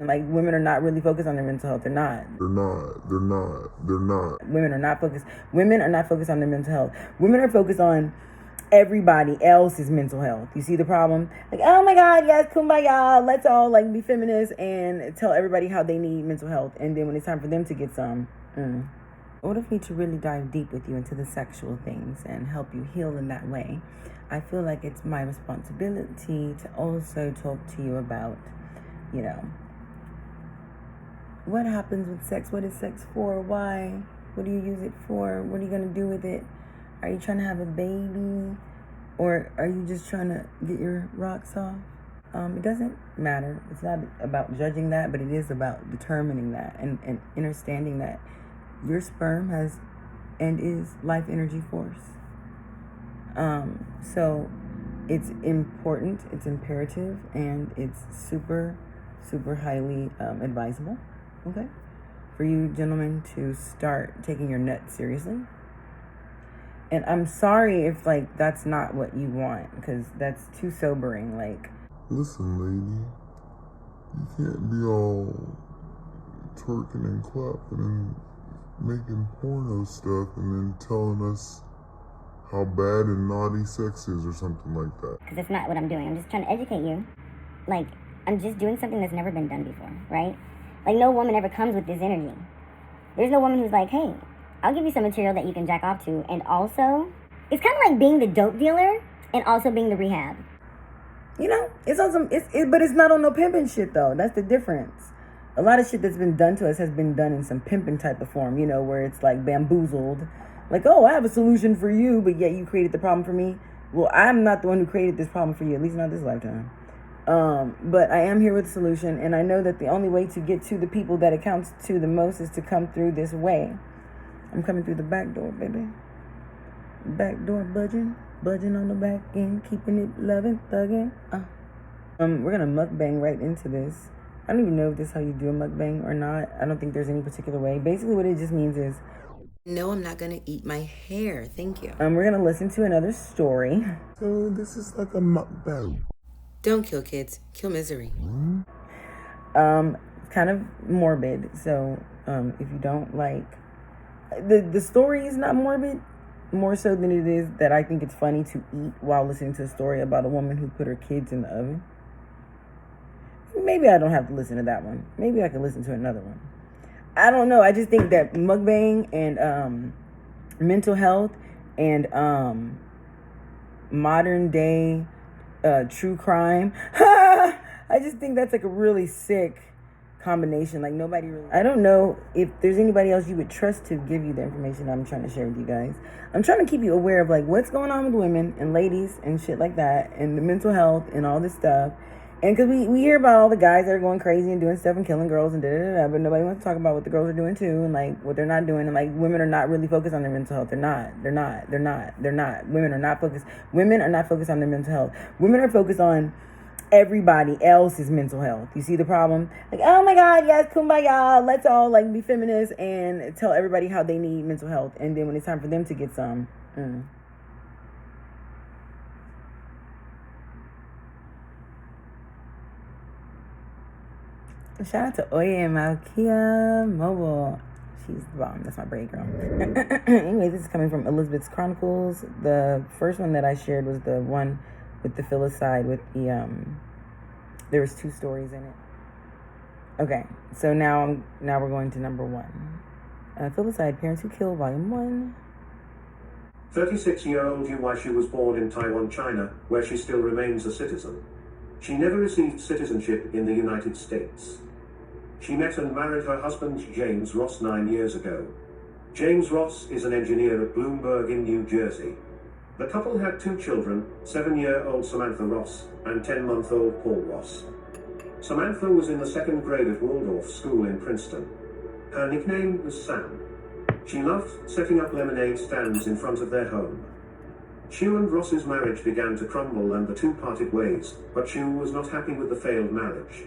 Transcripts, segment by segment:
Like, women are not really focused on their mental health. They're not. Women are not focused. Women are not focused on their mental health. Women are focused on everybody else's mental health. You see the problem? Like, oh my God, yes, kumbaya. Let's all like be feminists and tell everybody how they need mental health. And then when it's time for them to get some, in order for me to really dive deep with you into the sexual things and help you heal in that way, I feel like it's my responsibility to also talk to you about, you know, what happens with sex? What is sex for? Why? What do you use it for? What are you going to do with it? Are you trying to have a baby? Or are you just trying to get your rocks off? It doesn't matter. It's not about judging that, but it is about determining that and understanding that your sperm has and is life energy force. So it's important, it's imperative, and it's super, super highly advisable, okay, for you gentlemen to start taking your nuts seriously. And I'm sorry if, like, that's not what you want, because that's too sobering. Like, listen, lady, you can't be all twerking and clapping and making porno stuff and then telling us how bad and naughty sex is or something like that. Because that's not what I'm doing. I'm just trying to educate you. Like, I'm just doing something that's never been done before, right? Like, no woman ever comes with this energy. There's no woman who's like, hey, I'll give you some material that you can jack off to. And also, it's kind of like being the dope dealer and also being the rehab. you know, it's on some, but it's not on no pimping shit though. That's the difference. A lot of shit that's been done to us has been done in some pimping type of form, you know, where it's like bamboozled. Like, oh, I have a solution for you, but yet you created the problem for me. Well, I'm not the one who created this problem for you, at least not this lifetime. But I am here with a solution, and I know that the only way to get to the people that it counts to the most is to come through this way. I'm coming through the back door, baby. Back door budging on the back end, keeping it loving, thugging. We're gonna mukbang right into this. I don't even know if this is how you do a mukbang or not. I don't think there's any particular way. Basically, what it just means is, no, I'm not gonna eat my hair. Thank you. We're gonna listen to another story. So this is like a mukbang. Don't kill kids, kill misery. Kind of morbid. So, if you don't like, the story is not morbid, more so than it is that I think it's funny to eat while listening to a story about a woman who put her kids in the oven. Maybe I don't have to listen to that one. Maybe I can listen to another one. I don't know. I just think that mukbang and mental health and modern day true crime. I just think that's like a really sick combination. Like, nobody really, I don't know if there's anybody else you would trust to give you the information I'm trying to share with you guys. I'm trying to keep you aware of like what's going on with women and ladies and shit like that, and the mental health and all this stuff. And because we hear about all the guys that are going crazy and doing stuff and killing girls and da-da-da-da, but nobody wants to talk about what the girls are doing too, and like what they're not doing. And like, women are not really focused on their mental health. They're not. Women are not focused. Women are not focused on their mental health. Women are focused on everybody else's mental health. You see the problem? Like, oh my God, yes, kumbaya. Let's all like be feminists and tell everybody how they need mental health. And then when it's time for them to get some, Shout out to Oye and Malkia Mobile. She's the bomb. That's my braid girl. Anyway, this is coming from Elizabeth's Chronicles. The first one that I shared was the one with the Fillicide with the there was 2 stories in it. Okay, so now we're going to number 1. Fillicide, Parents Who Kill, Volume 1. 36-year-old Yu Waishu was born in Taiwan, China, where she still remains a citizen. She never received citizenship in the United States. She met and married her husband James Ross 9 years ago. James Ross is an engineer at Bloomberg in New Jersey. The couple had 2 children, 7-year-old Samantha Ross and 10-month-old Paul Ross. Samantha was in the 2nd grade at Waldorf School in Princeton. Her nickname was Sam. She loved setting up lemonade stands in front of their home. Shu and Ross's marriage began to crumble and the 2 parted ways, but Shu was not happy with the failed marriage.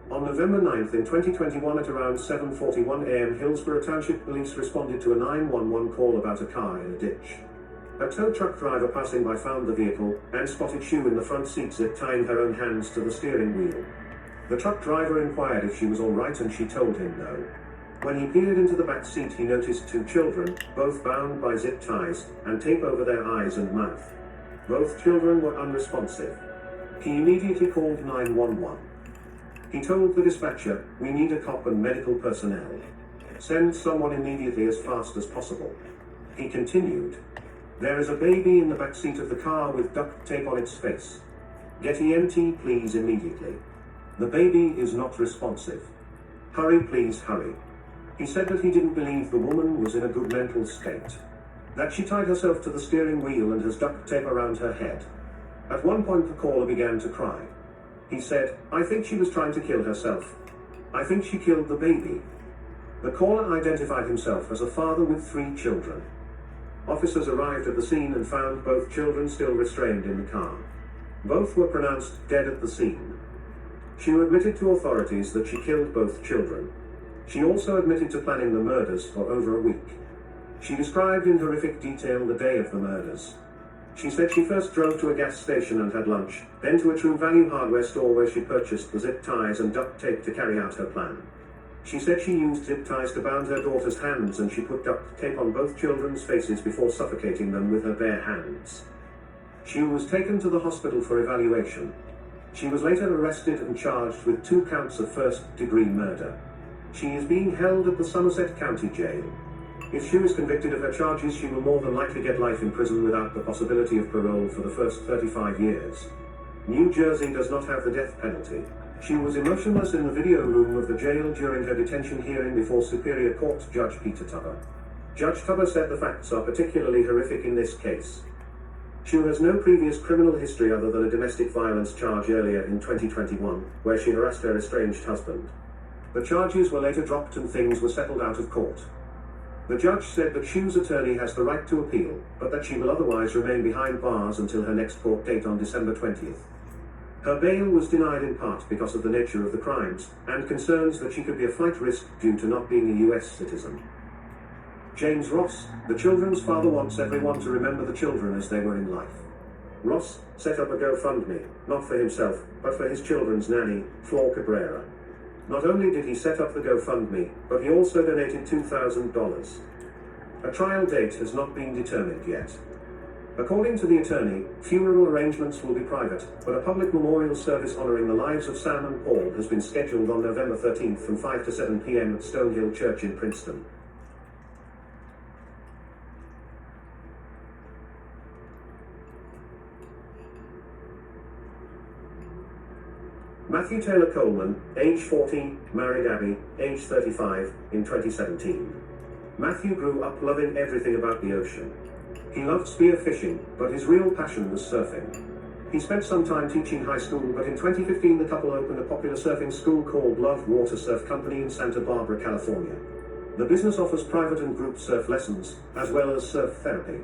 On November 9th in 2021 at around 7:41 a.m. Hillsborough Township Police responded to a 911 call about a car in a ditch. A tow truck driver passing by found the vehicle and spotted Shu in the front seat zip tying her own hands to the steering wheel. The truck driver inquired if she was all right and she told him no. When he peered into the back seat, he noticed two children, both bound by zip ties and tape over their eyes and mouth. Both children were unresponsive. He immediately called 911. He told the dispatcher, "We need a cop and medical personnel. Send someone immediately as fast as possible." He continued, "There is a baby in the back seat of the car with duct tape on its face. Get EMT, please, immediately. The baby is not responsive. Hurry, please, hurry." He said that he didn't believe the woman was in a good mental state, that she tied herself to the steering wheel and has duct tape around her head. At one point, the caller began to cry. He said, "I think she was trying to kill herself. I think she killed the baby." The caller identified himself as a father with 3 children. Officers arrived at the scene and found both children still restrained in the car. Both were pronounced dead at the scene. She admitted to authorities that she killed both children. She also admitted to planning the murders for over a week. She described in horrific detail the day of the murders. She said she first drove to a gas station and had lunch, then to a True Value hardware store where she purchased the zip ties and duct tape to carry out her plan. She said she used zip ties to bound her daughter's hands and she put duct tape on both children's faces before suffocating them with her bare hands. She was taken to the hospital for evaluation. She was later arrested and charged with 2 counts of first-degree murder. She is being held at the Somerset County Jail. If she is convicted of her charges, she will more than likely get life in prison without the possibility of parole for the first 35 years. New Jersey does not have the death penalty. She was emotionless in the video room of the jail during her detention hearing before Superior Court Judge Peter Tupper. Judge Tupper said the facts are particularly horrific in this case. She has no previous criminal history other than a domestic violence charge earlier in 2021, where she harassed her estranged husband. The charges were later dropped and things were settled out of court. The judge said that Shu's attorney has the right to appeal, but that she will otherwise remain behind bars until her next court date on December 20th. Her bail was denied in part because of the nature of the crimes, and concerns that she could be a flight risk due to not being a US citizen. James Ross, the children's father, wants everyone to remember the children as they were in life. Ross set up a GoFundMe, not for himself, but for his children's nanny, Flor Cabrera. Not only did he set up the GoFundMe, but he also donated $2,000. A trial date has not been determined yet. According to the attorney, funeral arrangements will be private, but a public memorial service honoring the lives of Sam and Paul has been scheduled on November 13th from 5 to 7 p.m. at Stonehill Church in Princeton. Matthew Taylor Coleman, age 40, married Abby, age 35, in 2017. Matthew grew up loving everything about the ocean. He loved spear fishing, but his real passion was surfing. He spent some time teaching high school, but in 2015 the couple opened a popular surfing school called Love Water Surf Company in Santa Barbara, California. The business offers private and group surf lessons, as well as surf therapy.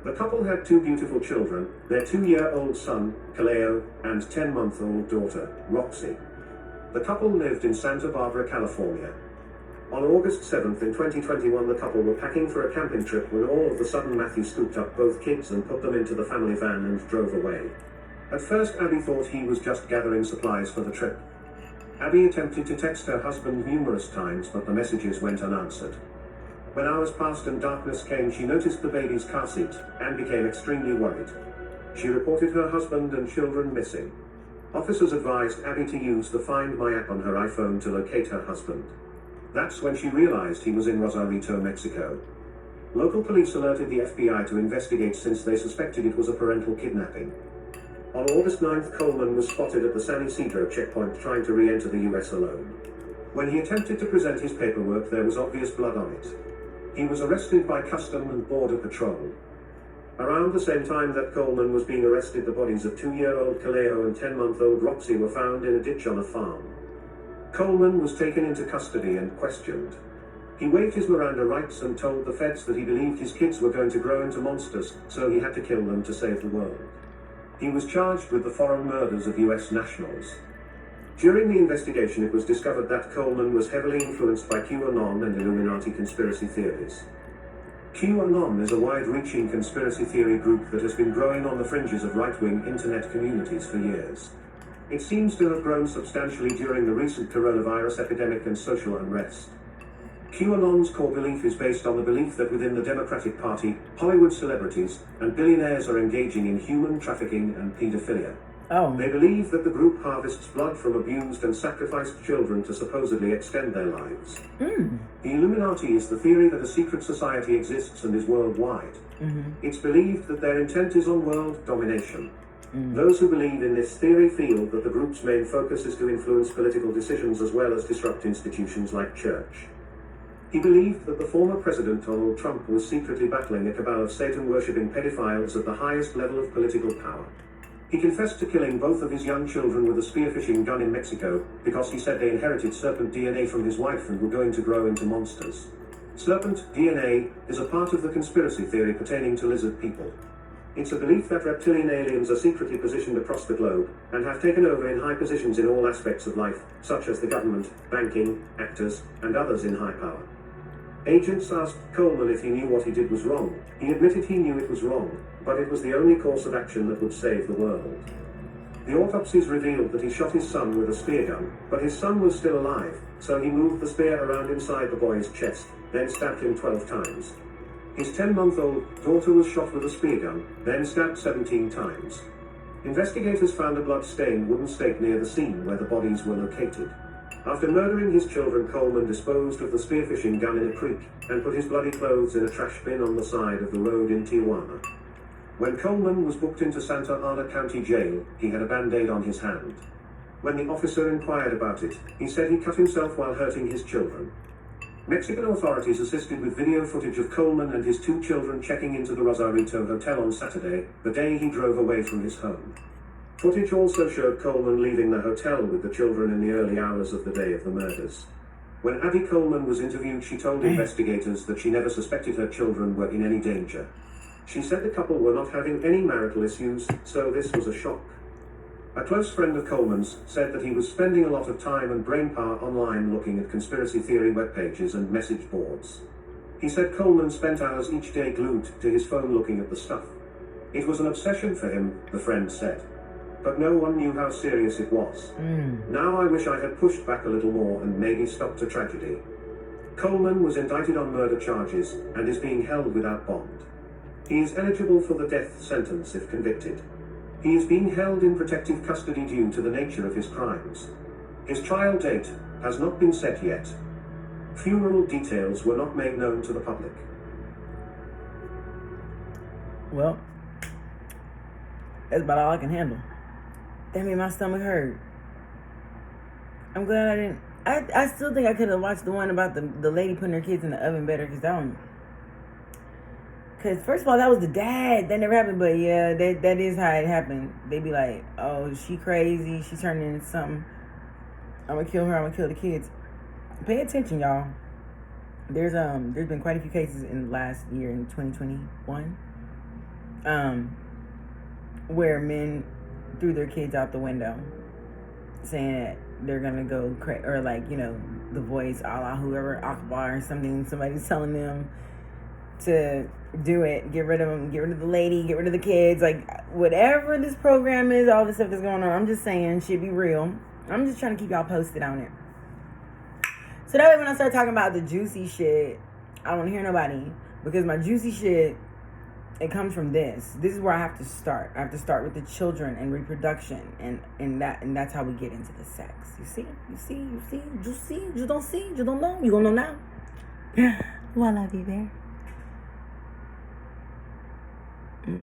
The couple had 2 beautiful children, their 2-year-old son, Kaleo, and 10-month-old daughter, Roxy. The couple lived in Santa Barbara, California. On August 7th in 2021, the couple were packing for a camping trip when all of a sudden Matthew scooped up both kids and put them into the family van and drove away. At first, Abby thought he was just gathering supplies for the trip. Abby attempted to text her husband numerous times, but the messages went unanswered. When hours passed and darkness came, she noticed the baby's car seat and became extremely worried. She reported her husband and children missing. Officers advised Abby to use the Find My app on her iPhone to locate her husband. That's when she realized he was in Rosarito, Mexico. Local police alerted the FBI to investigate since they suspected it was a parental kidnapping. On August 9th, Coleman was spotted at the San Isidro checkpoint trying to re-enter the US alone. When he attempted to present his paperwork, there was obvious blood on it. He was arrested by Custom and Border Patrol. Around the same time that Coleman was being arrested, the bodies of 2-year-old Kaleo and 10-month-old Roxy were found in a ditch on a farm. Coleman was taken into custody and questioned. He waived his Miranda rights and told the feds that he believed his kids were going to grow into monsters, so he had to kill them to save the world. He was charged with the foreign murders of US nationals. During the investigation, it was discovered that Coleman was heavily influenced by QAnon and Illuminati conspiracy theories. QAnon is a wide-reaching conspiracy theory group that has been growing on the fringes of right-wing internet communities for years. It seems to have grown substantially during the recent coronavirus epidemic and social unrest. QAnon's core belief is based on the belief that within the Democratic Party, Hollywood celebrities and billionaires are engaging in human trafficking and pedophilia. Oh. They believe that the group harvests blood from abused and sacrificed children to supposedly extend their lives. The Illuminati is the theory that a secret society exists and is worldwide. It's believed that their intent is on world domination. Those who believe in this theory feel that the group's main focus is to influence political decisions as well as disrupt institutions like church. He believed that the former president, Donald Trump, was secretly battling a cabal of Satan-worshipping pedophiles at the highest level of political power. He confessed to killing both of his young children with a spearfishing gun in Mexico because he said they inherited serpent DNA from his wife and were going to grow into monsters. Serpent DNA is a part of the conspiracy theory pertaining to lizard people. It's a belief that reptilian aliens are secretly positioned across the globe and have taken over in high positions in all aspects of life, such as the government, banking, actors, and others in high power. Agents asked Coleman if he knew what he did was wrong. He admitted he knew it was wrong, but it was the only course of action that would save the world. The autopsies revealed that he shot his son with a spear gun, but his son was still alive, so he moved the spear around inside the boy's chest, then stabbed him 12 times. His 10-month-old daughter was shot with a spear gun, then stabbed 17 times. Investigators found a blood-stained wooden stake near the scene where the bodies were located. After murdering his children, Coleman disposed of the spearfishing gun in a creek and put his bloody clothes in a trash bin on the side of the road in Tijuana. When Coleman was booked into Santa Ana County Jail, he had a band-aid on his hand. When the officer inquired about it, he said he cut himself while hurting his children. Mexican authorities assisted with video footage of Coleman and his 2 children checking into the Rosarito Hotel on Saturday, the day he drove away from his home. Footage also showed Coleman leaving the hotel with the children in the early hours of the day of the murders. When Abby Coleman was interviewed, she told investigators that she never suspected her children were in any danger. She said the couple were not having any marital issues, so this was a shock. A close friend of Coleman's said that he was spending a lot of time and brainpower online looking at conspiracy theory webpages and message boards. He said Coleman spent hours each day glued to his phone looking at the stuff. It was an obsession for him, the friend said. But no one knew how serious it was. Now I wish I had pushed back a little more and maybe stopped a tragedy. Coleman was indicted on murder charges and is being held without bond. He is eligible for the death sentence if convicted. He is being held in protective custody due to the nature of his crimes. His trial date has not been set yet. Funeral details were not made known to the public. Well, that's about all I can handle. That made my stomach hurt. I'm glad I didn't. I still think I could have watched the one about the lady putting her kids in the oven better, because that one. Because first of all, that was the dad. That never happened, but yeah, that is how it happened. They be like, oh, she crazy. She turned into something. I'm gonna kill her. I'm gonna kill the kids. Pay attention, y'all. There's been quite a few cases in the last year, in 2021, where men threw their kids out the window, saying that they're gonna go crazy, or like, you know, the voice, Allah, whoever, Akbar or something. Somebody's telling them to do it, get rid of them, get rid of the lady, get rid of the kids, like whatever this program is, all this stuff that's going on. I'm just saying, should be real. I'm just trying to keep y'all posted on it. So that way when I start talking about the juicy shit, I don't want to hear nobody, because my juicy shit, it comes from this. This is where I have to start. I have to start with the children and reproduction, and that's how we get into the sex. You see, you don't see, you don't know. You gonna know now. Voila, baby.